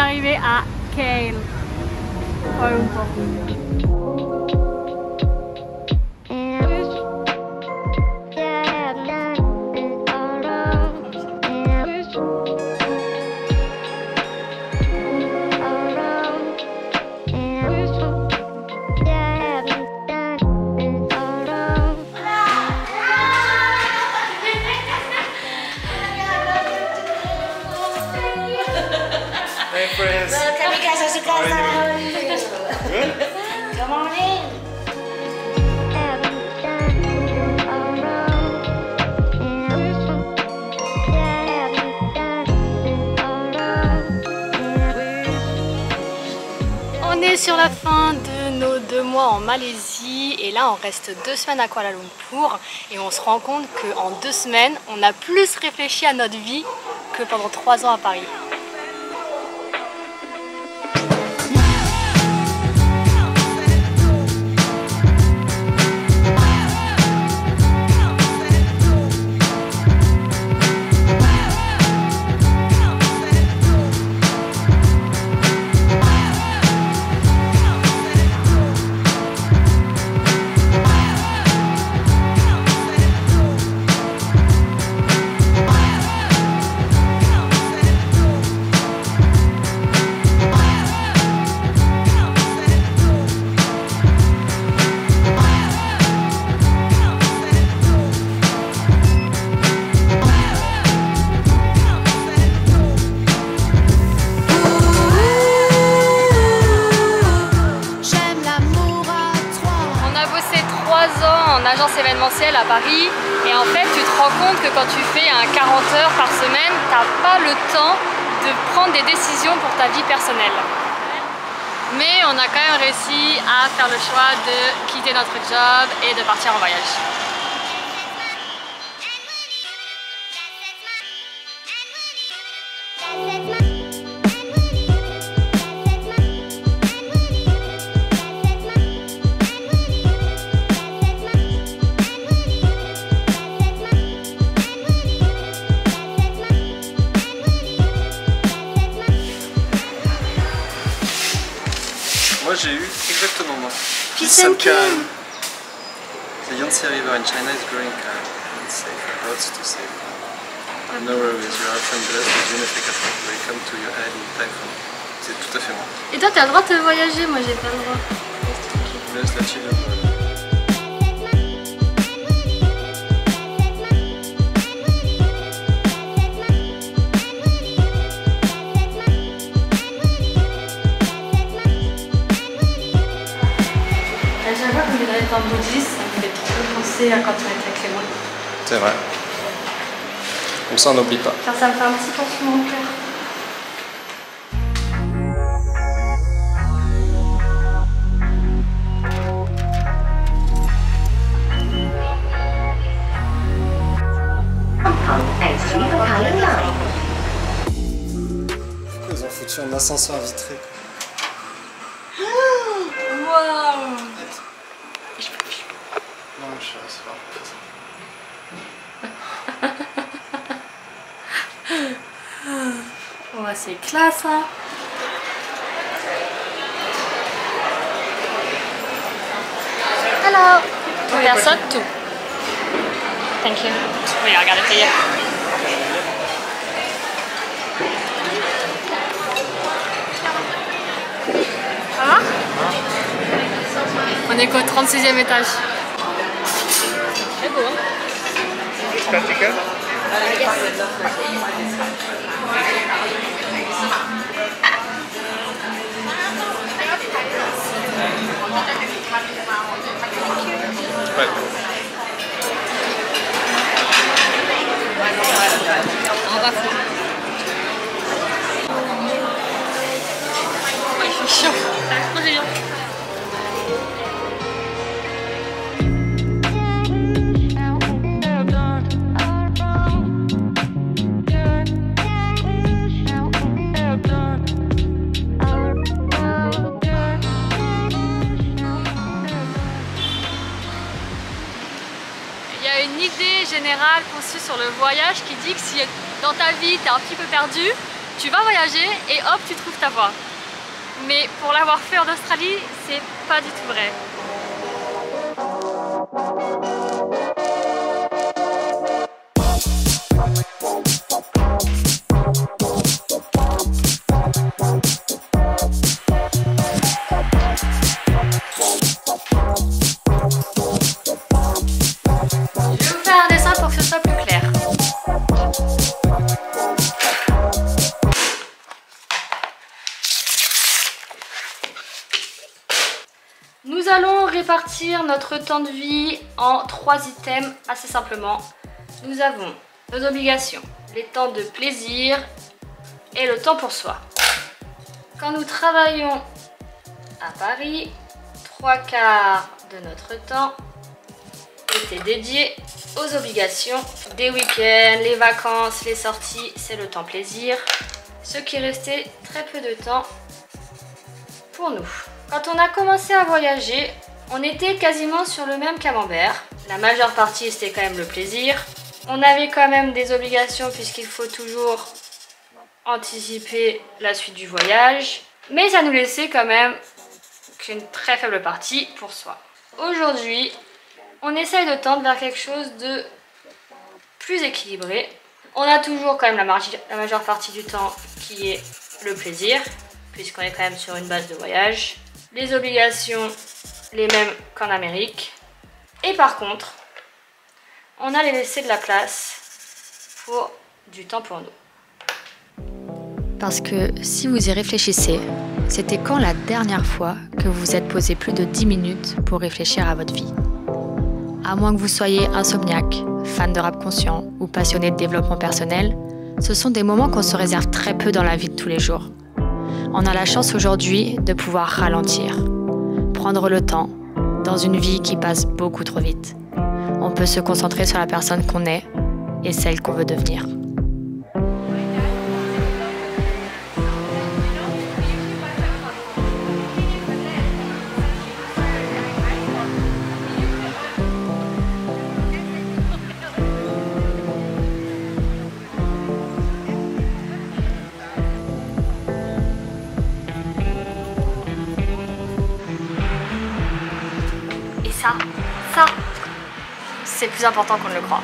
d'arriver à Kale, Kuala Lumpur. Hey friends. Welcome guys to How are casa. you doing? Good? Good morning. On est sur la fin de nos 2 mois en Malaisie et là on reste 2 semaines à Kuala Lumpur et on se rend compte qu'en 2 semaines on a plus réfléchi à notre vie que pendant 3 ans à Paris. En agence événementielle à Paris et en fait tu te rends compte que quand tu fais un 40 heures par semaine, t'as pas le temps de prendre des décisions pour ta vie personnelle. Mais on a quand même réussi à faire le choix de quitter notre job et de partir en voyage. Moi j'ai eu exactement moi. Peace and calm. The Yangtze River in China is growing calm and safe. Lots to save. No worries, you are from blessed with Unific Attack. Welcome to your head in typhoon. C'est tout à fait moi. Et toi t'as le droit de voyager, moi j'ai pas le droit. Je laisse la chill un peu. Chaque fois qu'on est dans un bouddhiste, ça me fait trop penser à quand on était avec les moines. C'est vrai. Comme ça on n'oublie pas. Enfin, ça me fait un petit pansement au cœur. Pourquoi ils ont foutu un ascenseur vitré? Waouh! Non, je sais pas. Ouais, c'est classe hein. Hello! Personne, tout. Thank you. Oui, regardez, payer. Ça va? On est qu'au 36e étage. C'est beau hein? Ouais. On va fou. Oh, il fait chaud. Ça va trop géant. Il y a une idée générale conçue sur le voyage qui dit que si dans ta vie tu es un petit peu perdu, Tu vas voyager et hop, tu trouves ta voie. Mais pour l'avoir fait en Australie, c'est pas du tout vrai. Je vais vous faire un dessin pour que ce soit plus clair. Nous allons répartir notre temps de vie en 3 items assez simplement. Nous avons nos obligations, les temps de plaisir et le temps pour soi. Quand nous travaillons à Paris, 3/4 de notre temps était dédié aux obligations. Des week-ends, les vacances, les sorties, c'est le temps plaisir. Ce qui restait très peu de temps pour nous. Quand on a commencé à voyager, on était quasiment sur le même camembert. La majeure partie, c'était quand même le plaisir. On avait quand même des obligations puisqu'il faut toujours anticiper la suite du voyage. Mais ça nous laissait quand même qu'une très faible partie pour soi. Aujourd'hui, on essaye de tendre vers quelque chose de plus équilibré. On a toujours quand même la majeure partie du temps qui est le plaisir, puisqu'on est quand même sur une base de voyage. Les obligations, les mêmes qu'en Amérique. Et par contre, on a laissé de la place pour du temps pour nous. Parce que si vous y réfléchissez, c'était quand la dernière fois que vous vous êtes posé plus de 10 minutes pour réfléchir à votre vie? À moins que vous soyez insomniaque, fan de rap conscient ou passionné de développement personnel, ce sont des moments qu'on se réserve très peu dans la vie de tous les jours. On a la chance aujourd'hui de pouvoir ralentir, prendre le temps dans une vie qui passe beaucoup trop vite. On peut se concentrer sur la personne qu'on est et celle qu'on veut devenir. Ça, c'est plus important qu'on ne le croit.